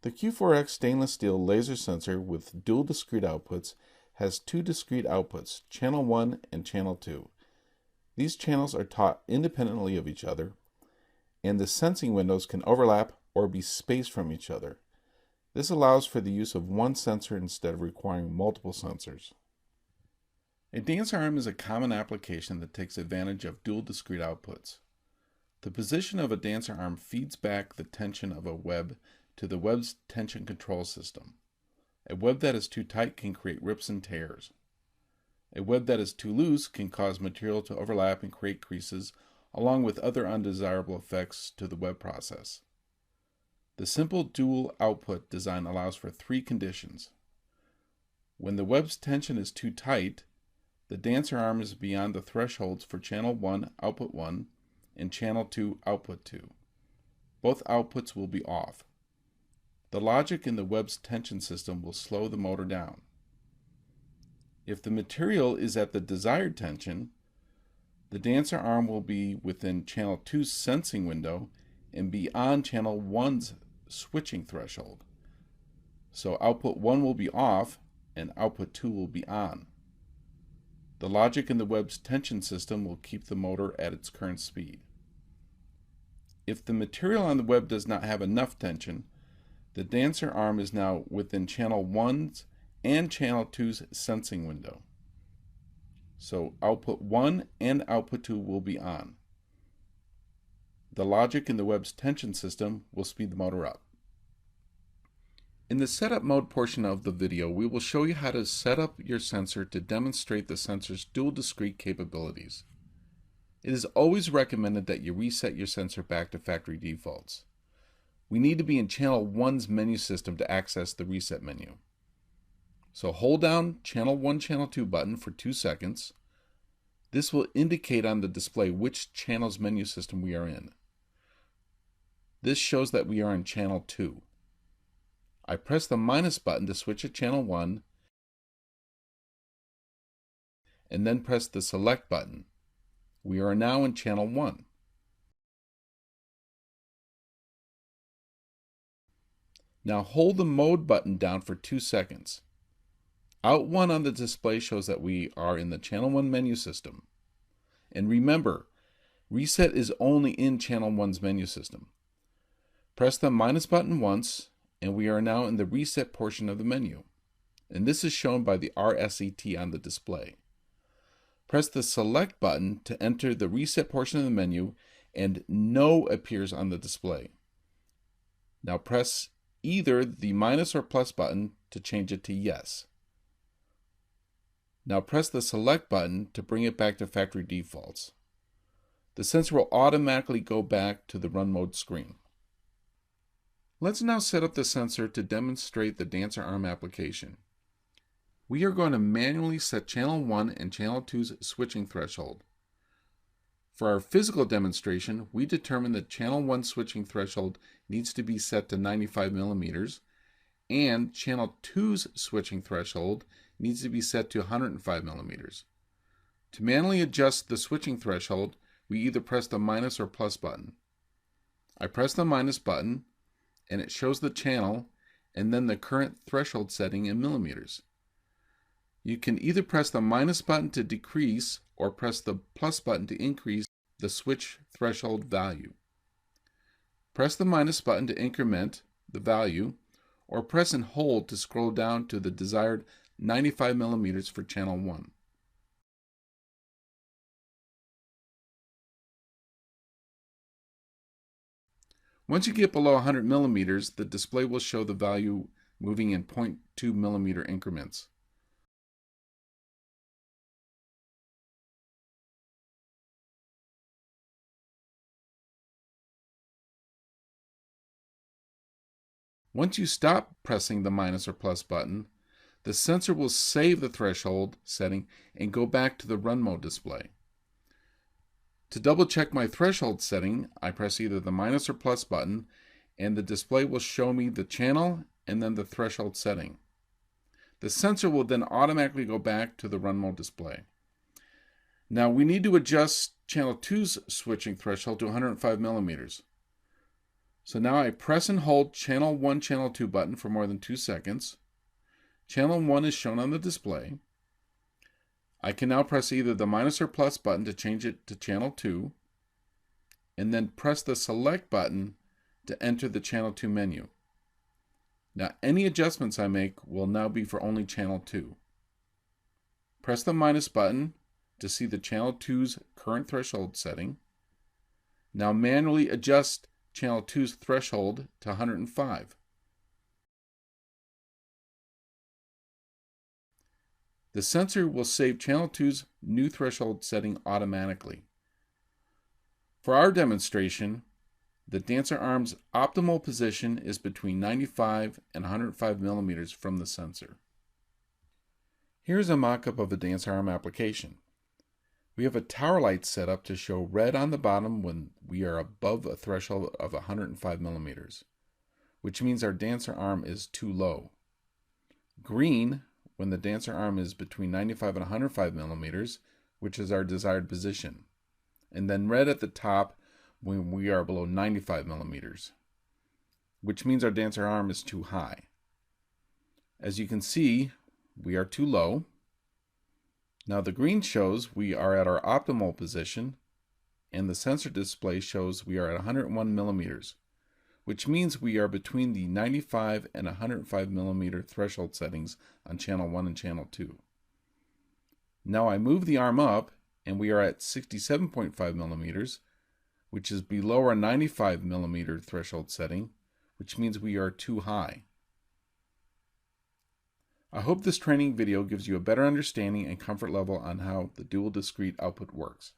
The Q4X stainless steel laser sensor with dual discrete outputs has two discrete outputs, channel 1 and channel 2. These channels are taught independently of each other, and the sensing windows can overlap or be spaced from each other. This allows for the use of one sensor instead of requiring multiple sensors. A dancer arm is a common application that takes advantage of dual discrete outputs. The position of a dancer arm feeds back the tension of a web to the web's tension control system. A web that is too tight can create rips and tears. A web that is too loose can cause material to overlap and create creases, along with other undesirable effects to the web process. The simple dual output design allows for three conditions. When the web's tension is too tight, the dancer arm is beyond the thresholds for channel 1 output 1 and channel 2 output 2. Both outputs will be off. The logic in the web's tension system will slow the motor down. If the material is at the desired tension, the dancer arm will be within channel 2's sensing window and beyond channel 1's switching threshold. So output 1 will be off and output 2 will be on. The logic in the web's tension system will keep the motor at its current speed. If the material on the web does not have enough tension, the dancer arm is now within channel 1's and channel 2's sensing window. So output 1 and output 2 will be on. The logic in the web's tension system will speed the motor up. In the setup mode portion of the video, we will show you how to set up your sensor to demonstrate the sensor's dual discrete capabilities. It is always recommended that you reset your sensor back to factory defaults. We need to be in channel 1's menu system to access the reset menu. So hold down channel 1, channel 2 button for 2 seconds. This will indicate on the display which channel's menu system we are in. This shows that we are in channel 2. I press the minus button to switch to channel 1 and then press the select button. We are now in channel 1. Now hold the mode button down for 2 seconds. Out 1 on the display shows that we are in the channel 1 menu system. And remember, reset is only in channel 1's menu system. Press the minus button once and we are now in the reset portion of the menu. And this is shown by the RSET on the display. Press the select button to enter the reset portion of the menu and no appears on the display. Now press either the minus or plus button to change it to yes. Now press the select button to bring it back to factory defaults. The sensor will automatically go back to the run mode screen. Let's now set up the sensor to demonstrate the dancer arm application. We are going to manually set channel 1 and channel 2's switching threshold. For our physical demonstration, we determined that channel 1 switching threshold needs to be set to 95 millimeters, and channel 2's switching threshold needs to be set to 105 millimeters. To manually adjust the switching threshold, we either press the minus or plus button. I press the minus button, and it shows the channel and then the current threshold setting in millimeters. You can either press the minus button to decrease or press the plus button to increase the switch threshold value. Press the minus button to increment the value, or press and hold to scroll down to the desired 95 millimeters for channel 1. Once you get below 100 millimeters, the display will show the value moving in 0.2 millimeter increments. Once you stop pressing the minus or plus button, the sensor will save the threshold setting and go back to the run mode display. To double check my threshold setting, I press either the minus or plus button and the display will show me the channel and then the threshold setting. The sensor will then automatically go back to the run mode display. Now we need to adjust channel 2's switching threshold to 105 millimeters. So now I press and hold channel 1, channel 2 button for more than 2 seconds. Channel 1 is shown on the display. I can now press either the minus or plus button to change it to channel 2, and then press the select button to enter the channel 2 menu. Now any adjustments I make will now be for only channel 2. Press the minus button to see the channel 2's current threshold setting. Now manually adjust channel 2's threshold to 105. The sensor will save channel 2's new threshold setting automatically. For our demonstration, the dancer arm's optimal position is between 95 and 105 millimeters from the sensor. Here's a mock-up of a dancer arm application. We have a tower light set up to show red on the bottom when we are above a threshold of 105 millimeters, which means our dancer arm is too low. Green when the dancer arm is between 95 and 105 millimeters, which is our desired position. And then red at the top when we are below 95 millimeters, which means our dancer arm is too high. As you can see, we are too low. Now the green shows we are at our optimal position, and the sensor display shows we are at 101 millimeters, which means we are between the 95 and 105 millimeter threshold settings on channel 1 and channel 2. Now I move the arm up, and we are at 67.5 millimeters, which is below our 95 millimeter threshold setting, which means we are too high. I hope this training video gives you a better understanding and comfort level on how the dual discrete output works.